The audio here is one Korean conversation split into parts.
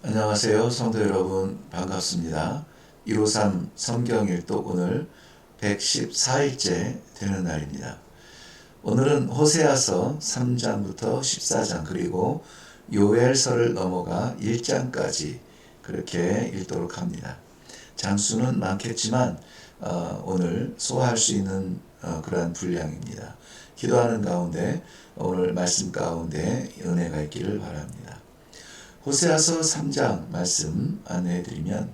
안녕하세요. 성도 여러분 반갑습니다. 153 성경일독 오늘 114일째 되는 날입니다. 오늘은 호세아서 3장부터 14장 그리고 요엘서를 넘어가 1장까지 그렇게 읽도록 합니다. 장수는 많겠지만 오늘 소화할 수 있는 그러한 분량입니다. 기도하는 가운데 오늘 말씀 가운데 은혜가 있기를 바랍니다. 호세아서 3장 말씀 안내해드리면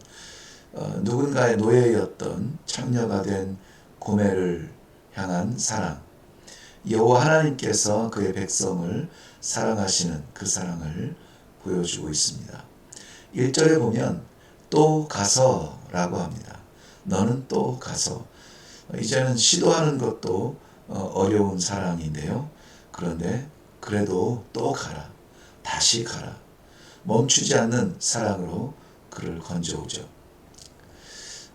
누군가의 노예였던 창녀가 된 고멜을 향한 사랑, 여호와 하나님께서 그의 백성을 사랑하시는 그 사랑을 보여주고 있습니다. 1절에 보면 또 가서 라고 합니다. 너는 또 가서. 이제는 시도하는 것도 어려운 사랑인데요. 그런데 그래도 또 가라. 다시 가라. 멈추지 않는 사랑으로 그를 건져오죠.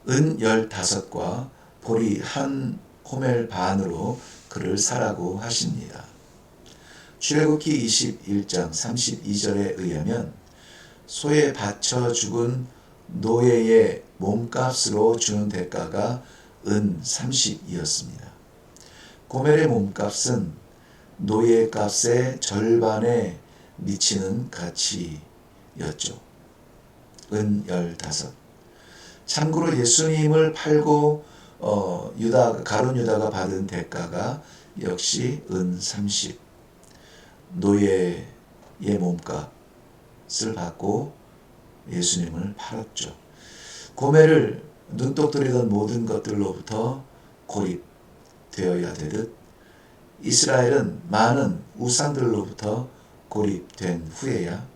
은 15과 보리 한 호멜 반으로 그를 사라고 하십니다. 출애굽기 21장 32절에 의하면 소에 바쳐 죽은 노예의 몸값으로 주는 대가가 은 30이었습니다. 고멜의 몸값은 노예 값의 절반에 미치는 가치였죠. 은 15. 참고로 예수님을 팔고 가룟 유다가 받은 대가가 역시 은 30. 노예의 몸값을 받고 예수님을 팔았죠. 고멜을 눈독 들이던 모든 것들로부터 고립되어야 되듯 이스라엘은 많은 우상들로부터 고립된 후에야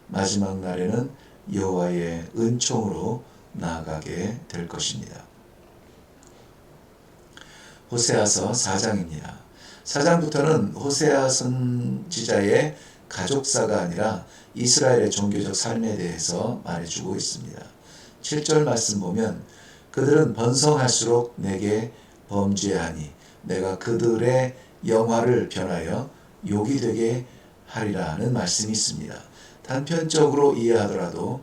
마지막 날에는 여호와의 은총으로 나아가게 될 것입니다. 호세아서 4장입니다. 4장부터는 호세아 선지자의 가족사가 아니라 이스라엘의 종교적 삶에 대해서 말해주고 있습니다. 7절 말씀 보면 그들은 번성할수록 내게 범죄하니 내가 그들의 영화를 변하여 욕이 되게 하리라는 말씀이 있습니다. 단편적으로 이해하더라도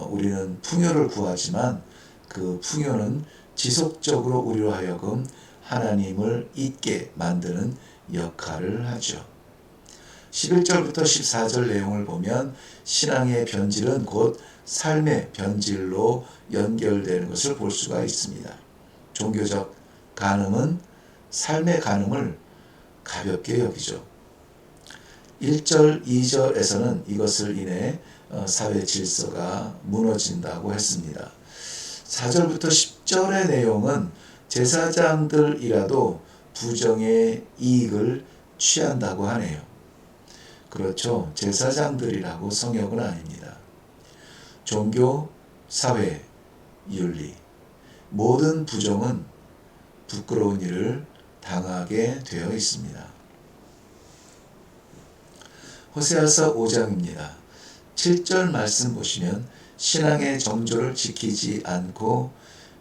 우리는 풍요를 구하지만 그 풍요는 지속적으로 우리로 하여금 하나님을 잊게 만드는 역할을 하죠. 11절부터 14절 내용을 보면 신앙의 변질은 곧 삶의 변질로 연결되는 것을 볼 수가 있습니다. 종교적 간음은 삶의 간음을 가볍게 여기죠. 1절, 2절에서는 이것을 인해 사회 질서가 무너진다고 했습니다. 4절부터 10절의 내용은 제사장들이라도 부정의 이익을 취한다고 하네요. 그렇죠. 제사장들이라고 성역은 아닙니다. 종교, 사회, 윤리, 모든 부정은 부끄러운 일을 당하게 되어 있습니다. 호세아서 5장입니다. 7절 말씀 보시면 신앙의 정조를 지키지 않고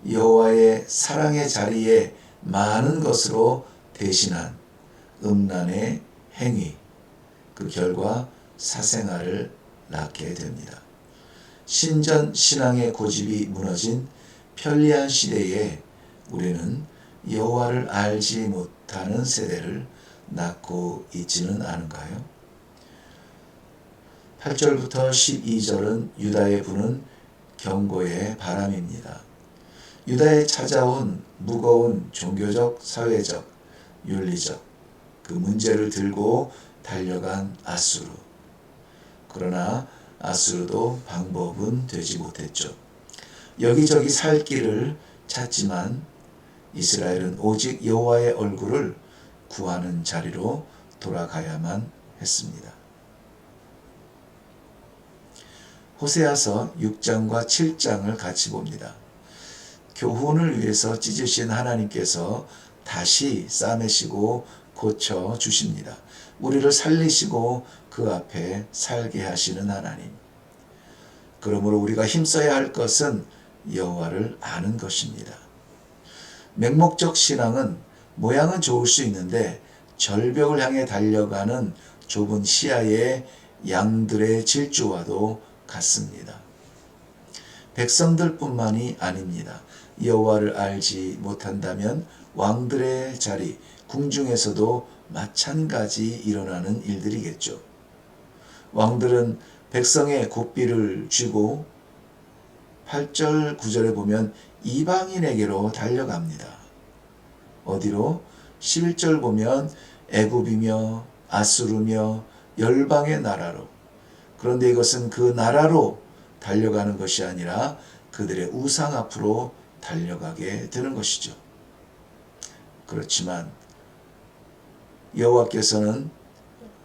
여호와의 사랑의 자리에 많은 것으로 대신한 음란의 행위, 그 결과 사생활을 낳게 됩니다. 신전 신앙의 고집이 무너진 편리한 시대에 우리는 여호와를 알지 못하는 세대를 낳고 있지는 않은가요? 8절부터 12절은 유다에 부는 경고의 바람입니다. 유다에 찾아온 무거운 종교적, 사회적, 윤리적 그 문제를 들고 달려간 아수르. 그러나 아수르도 방법은 되지 못했죠. 여기저기 살 길을 찾지만 이스라엘은 오직 여호와의 얼굴을 구하는 자리로 돌아가야만 했습니다. 호세아서 6장과 7장을 같이 봅니다. 교훈을 위해서 찢으신 하나님께서 다시 싸매시고 고쳐 주십니다. 우리를 살리시고 그 앞에 살게 하시는 하나님. 그러므로 우리가 힘써야 할 것은 여호와를 아는 것입니다. 맹목적 신앙은 모양은 좋을 수 있는데 절벽을 향해 달려가는 좁은 시야의 양들의 질주와도 같습니다. 백성들뿐만이 아닙니다. 여호와를 알지 못한다면 왕들의 자리, 궁중에서도 마찬가지 일어나는 일들이겠죠. 왕들은 백성의 고삐를 쥐고 8절 9절에 보면 이방인에게로 달려갑니다. 어디로? 11절 보면 애굽이며 아수르며 열방의 나라로. 그런데 이것은 그 나라로 달려가는 것이 아니라 그들의 우상 앞으로 달려가게 되는 것이죠. 그렇지만 여호와께서는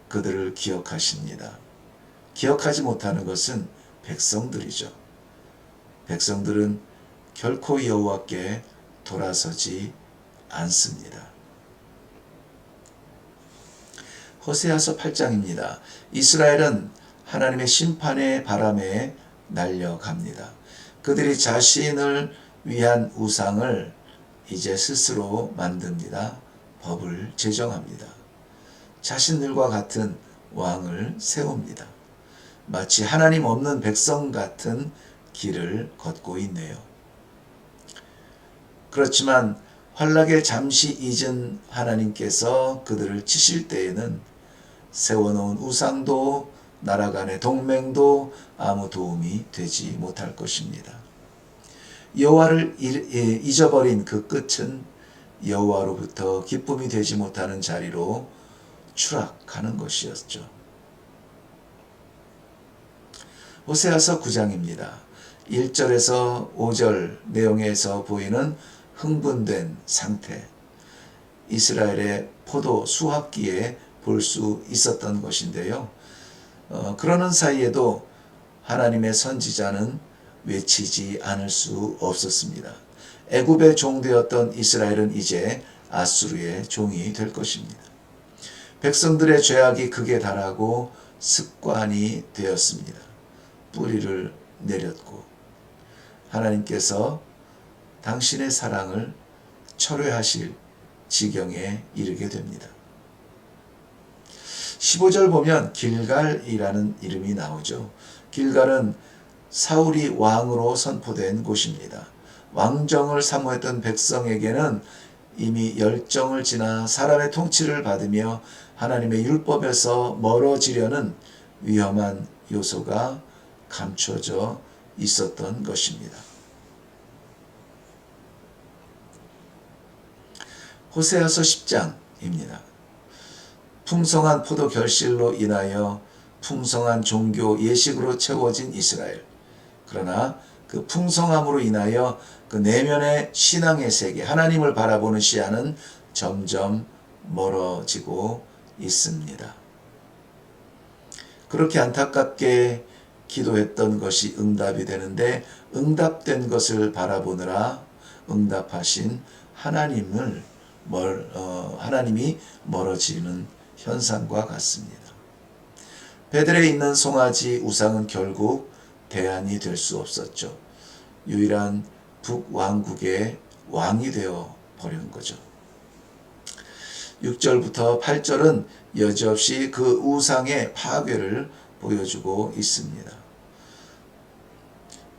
그들을 기억하십니다. 기억하지 못하는 것은 백성들이죠. 백성들은 결코 여호와께 돌아서지 않습니다. 호세아서 8장입니다. 이스라엘은 하나님의 심판의 바람에 날려갑니다. 그들이 자신을 위한 우상을 이제 스스로 만듭니다. 법을 제정합니다. 자신들과 같은 왕을 세웁니다. 마치 하나님 없는 백성 같은 길을 걷고 있네요. 그렇지만 환락에 잠시 잊은 하나님께서 그들을 치실 때에는 세워놓은 우상도 나라 간의 동맹도 아무 도움이 되지 못할 것입니다. 여호와를 잊어버린 그 끝은 여호와로부터 기쁨이 되지 못하는 자리로 추락하는 것이었죠. 호세아서 9장입니다. 1절에서 5절 내용에서 보이는 흥분된 상태, 이스라엘의 포도 수확기에 볼 수 있었던 것인데요. 그러는 사이에도 하나님의 선지자는 외치지 않을 수 없었습니다. 애굽의 종되었던 이스라엘은 이제 아수르의 종이 될 것입니다. 백성들의 죄악이 극에 달하고 습관이 되었습니다. 뿌리를 내렸고 하나님께서 당신의 사랑을 철회하실 지경에 이르게 됩니다. 15절 보면 길갈이라는 이름이 나오죠. 길갈은 사울이 왕으로 선포된 곳입니다. 왕정을 사모했던 백성에게는 이미 열정을 지나 사람의 통치를 받으며 하나님의 율법에서 멀어지려는 위험한 요소가 감춰져 있었던 것입니다. 호세아서 10장입니다. 풍성한 포도 결실로 인하여 풍성한 종교 예식으로 채워진 이스라엘. 그러나 그 풍성함으로 인하여 그 내면의 신앙의 세계, 하나님을 바라보는 시야는 점점 멀어지고 있습니다. 그렇게 안타깝게 기도했던 것이 응답이 되는데 응답된 것을 바라보느라 응답하신 하나님이 멀어지는 현상과 같습니다. 베들에 있는 송아지 우상은 결국 대안이 될 수 없었죠. 유일한 북왕국의 왕이 되어 버린 거죠. 6절부터 8절은 여지없이 그 우상의 파괴를 보여주고 있습니다.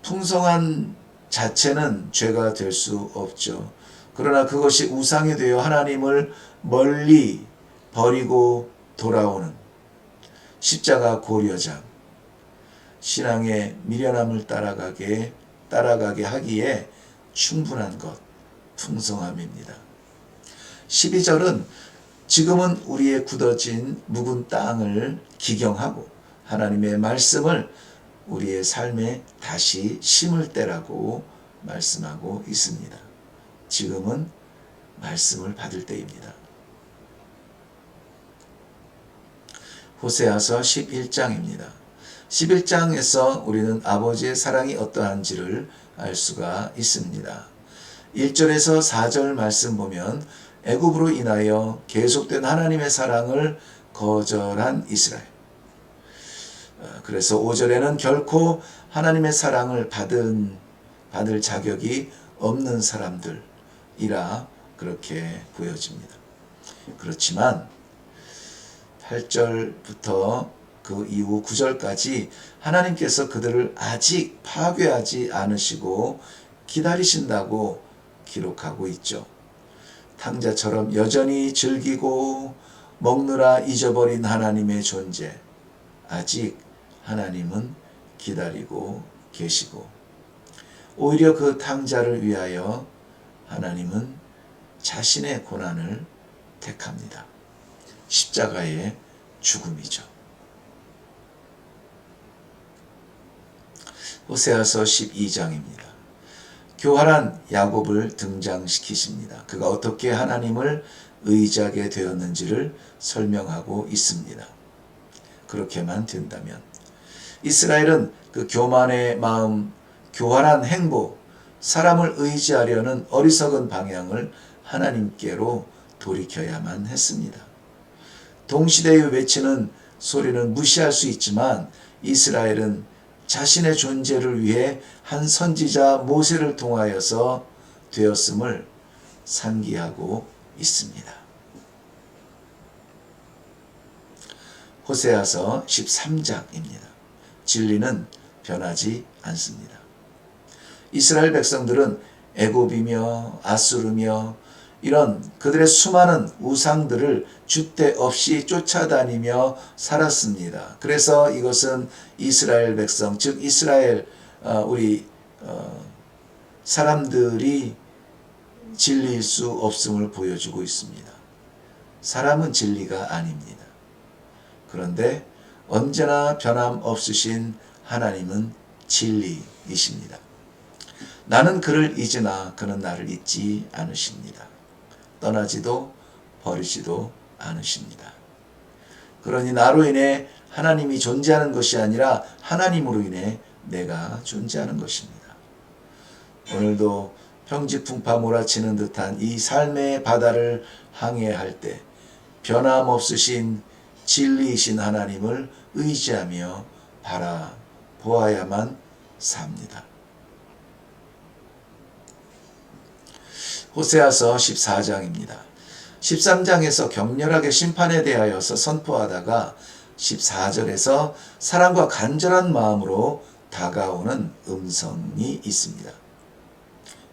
풍성한 자체는 죄가 될 수 없죠. 그러나 그것이 우상이 되어 하나님을 멀리 버리고 돌아오는 십자가 고려장, 신앙의 미련함을 따라가게 하기에 충분한 것, 풍성함입니다. 12절은 지금은 우리의 굳어진 묵은 땅을 기경하고 하나님의 말씀을 우리의 삶에 다시 심을 때라고 말씀하고 있습니다. 지금은 말씀을 받을 때입니다. 호세아서 11장입니다. 11장에서 우리는 아버지의 사랑이 어떠한지를 알 수가 있습니다. 1절에서 4절 말씀 보면 애굽으로 인하여 계속된 하나님의 사랑을 거절한 이스라엘. 그래서 5절에는 결코 하나님의 사랑을 받을 자격이 없는 사람들이라 그렇게 보여집니다. 그렇지만 8절부터 그 이후 9절까지 하나님께서 그들을 아직 파괴하지 않으시고 기다리신다고 기록하고 있죠. 탕자처럼 여전히 즐기고 먹느라 잊어버린 하나님의 존재, 아직 하나님은 기다리고 계시고, 오히려 그 탕자를 위하여 하나님은 자신의 고난을 택합니다. 십자가의 죽음이죠. 호세아서 12장입니다. 교활한 야곱을 등장시키십니다. 그가 어떻게 하나님을 의지하게 되었는지를 설명하고 있습니다. 그렇게만 된다면 이스라엘은 그 교만의 마음, 교활한 행보, 사람을 의지하려는 어리석은 방향을 하나님께로 돌이켜야만 했습니다. 동시대에 외치는 소리는 무시할 수 있지만 이스라엘은 자신의 존재를 위해 한 선지자 모세를 통하여서 되었음을 상기하고 있습니다. 호세아서 13장입니다. 진리는 변하지 않습니다. 이스라엘 백성들은 애굽이며 아수르며 이런 그들의 수많은 우상들을 줏대 없이 쫓아다니며 살았습니다. 그래서 이것은 이스라엘 백성, 즉 이스라엘 우리 사람들이 진리일 수 없음을 보여주고 있습니다. 사람은 진리가 아닙니다. 그런데 언제나 변함없으신 하나님은 진리이십니다. 나는 그를 잊으나 그는 나를 잊지 않으십니다. 떠나지도 버리지도 않으십니다. 그러니 나로 인해 하나님이 존재하는 것이 아니라 하나님으로 인해 내가 존재하는 것입니다. 오늘도 평지풍파 몰아치는 듯한 이 삶의 바다를 항해할 때 변함없으신 진리이신 하나님을 의지하며 바라보아야만 삽니다. 호세아서 14장입니다. 13장에서 격렬하게 심판에 대하여서 선포하다가 14절에서 사랑과 간절한 마음으로 다가오는 음성이 있습니다.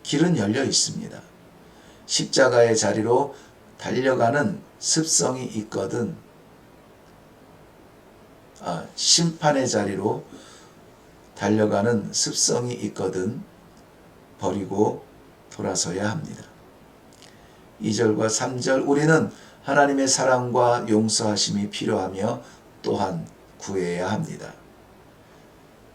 길은 열려 있습니다. 십자가의 자리로 달려가는 습성이 있거든 심판의 자리로 달려가는 습성이 있거든 버리고 돌아서야 합니다. 2절과 3절 우리는 하나님의 사랑과 용서하심이 필요하며 또한 구해야 합니다.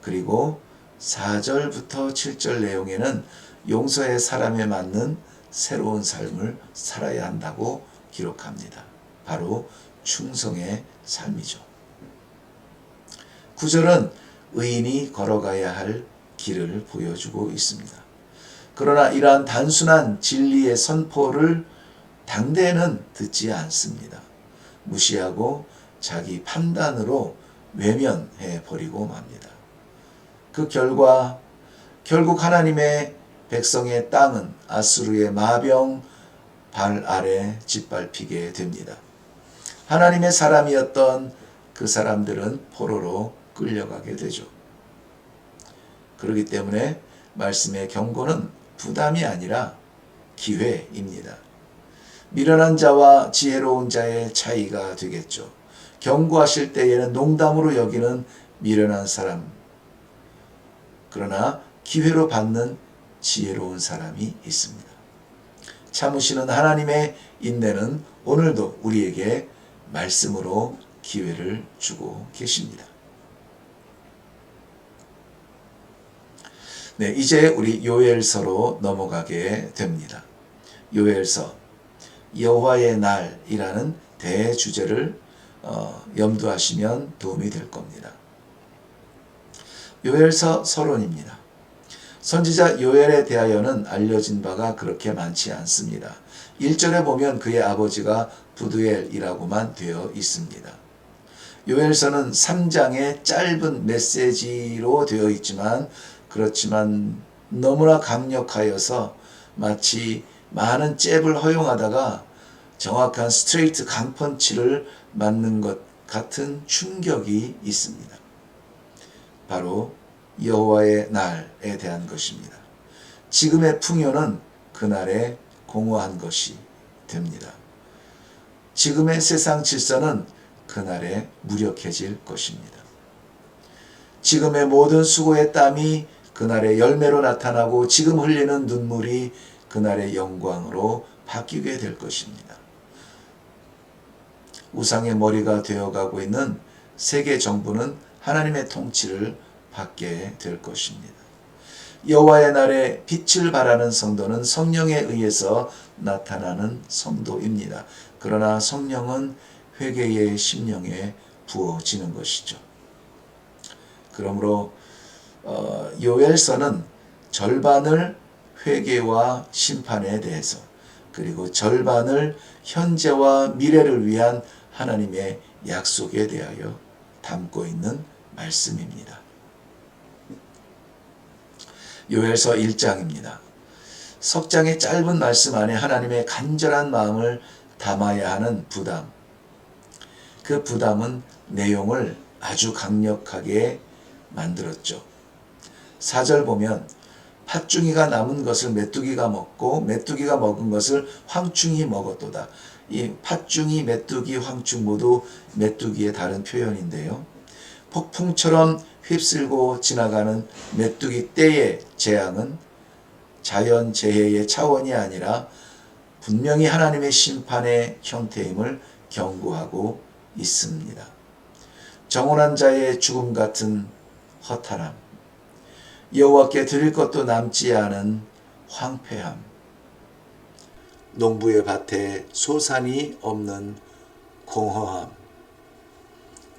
그리고 4절부터 7절 내용에는 용서의 사람에 맞는 새로운 삶을 살아야 한다고 기록합니다. 바로 충성의 삶이죠. 9절은 의인이 걸어가야 할 길을 보여주고 있습니다. 그러나 이러한 단순한 진리의 선포를 당대는 듣지 않습니다. 무시하고 자기 판단으로 외면해 버리고 맙니다. 그 결과 결국 하나님의 백성의 땅은 아수르의 마병 발 아래 짓밟히게 됩니다. 하나님의 사람이었던 그 사람들은 포로로 끌려가게 되죠. 그렇기 때문에 말씀의 경고는 부담이 아니라 기회입니다. 미련한 자와 지혜로운 자의 차이가 되겠죠. 경고하실 때에는 농담으로 여기는 미련한 사람, 그러나 기회로 받는 지혜로운 사람이 있습니다. 참으시는 하나님의 인내는 오늘도 우리에게 말씀으로 기회를 주고 계십니다. 네, 이제 우리 요엘서로 넘어가게 됩니다. 요엘서, 여호와의 날이라는 대주제를 염두하시면 도움이 될 겁니다. 요엘서 서론입니다. 선지자 요엘에 대하여는 알려진 바가 그렇게 많지 않습니다. 1절에 보면 그의 아버지가 부두엘이라고만 되어 있습니다. 요엘서는 3장의 짧은 메시지로 되어 있지만 그렇지만 너무나 강력하여서 마치 많은 잽을 허용하다가 정확한 스트레이트 강펀치를 맞는 것 같은 충격이 있습니다. 바로 여호와의 날에 대한 것입니다. 지금의 풍요는 그날에 공허한 것이 됩니다. 지금의 세상 질서는 그날에 무력해질 것입니다. 지금의 모든 수고의 땀이 그날의 열매로 나타나고 지금 흘리는 눈물이 그날의 영광으로 바뀌게 될 것입니다. 우상의 머리가 되어가고 있는 세계 정부는 하나님의 통치를 받게 될 것입니다. 여호와의 날에 빛을 발하는 성도는 성령에 의해서 나타나는 성도입니다. 그러나 성령은 회개의 심령에 부어지는 것이죠. 그러므로 요엘서는 절반을 회개와 심판에 대해서, 그리고 절반을 현재와 미래를 위한 하나님의 약속에 대하여 담고 있는 말씀입니다. 요엘서 1장입니다. 석 장의 짧은 말씀 안에 하나님의 간절한 마음을 담아야 하는 부담, 그 부담은 내용을 아주 강력하게 만들었죠. 4절 보면 팥중이가 남은 것을 메뚜기가 먹고 메뚜기가 먹은 것을 황충이 먹었도다. 이 팥중이, 메뚜기, 황충 모두 메뚜기의 다른 표현인데요. 폭풍처럼 휩쓸고 지나가는 메뚜기 떼의 재앙은 자연재해의 차원이 아니라 분명히 하나님의 심판의 형태임을 경고하고 있습니다. 정혼한 자의 죽음 같은 허탈함, 여호와께 드릴 것도 남지 않은 황폐함, 농부의 밭에 소산이 없는 공허함.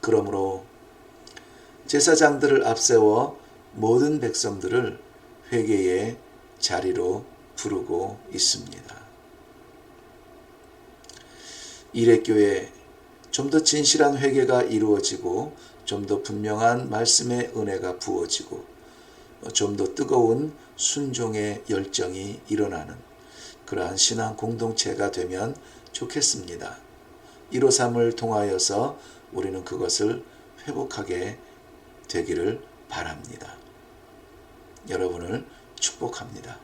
그러므로 제사장들을 앞세워 모든 백성들을 회개의 자리로 부르고 있습니다. 이레교회 좀 더 진실한 회개가 이루어지고 좀 더 분명한 말씀의 은혜가 부어지고 좀 더 뜨거운 순종의 열정이 일어나는 그러한 신앙 공동체가 되면 좋겠습니다. 153을 통하여서 우리는 그것을 회복하게 되기를 바랍니다. 여러분을 축복합니다.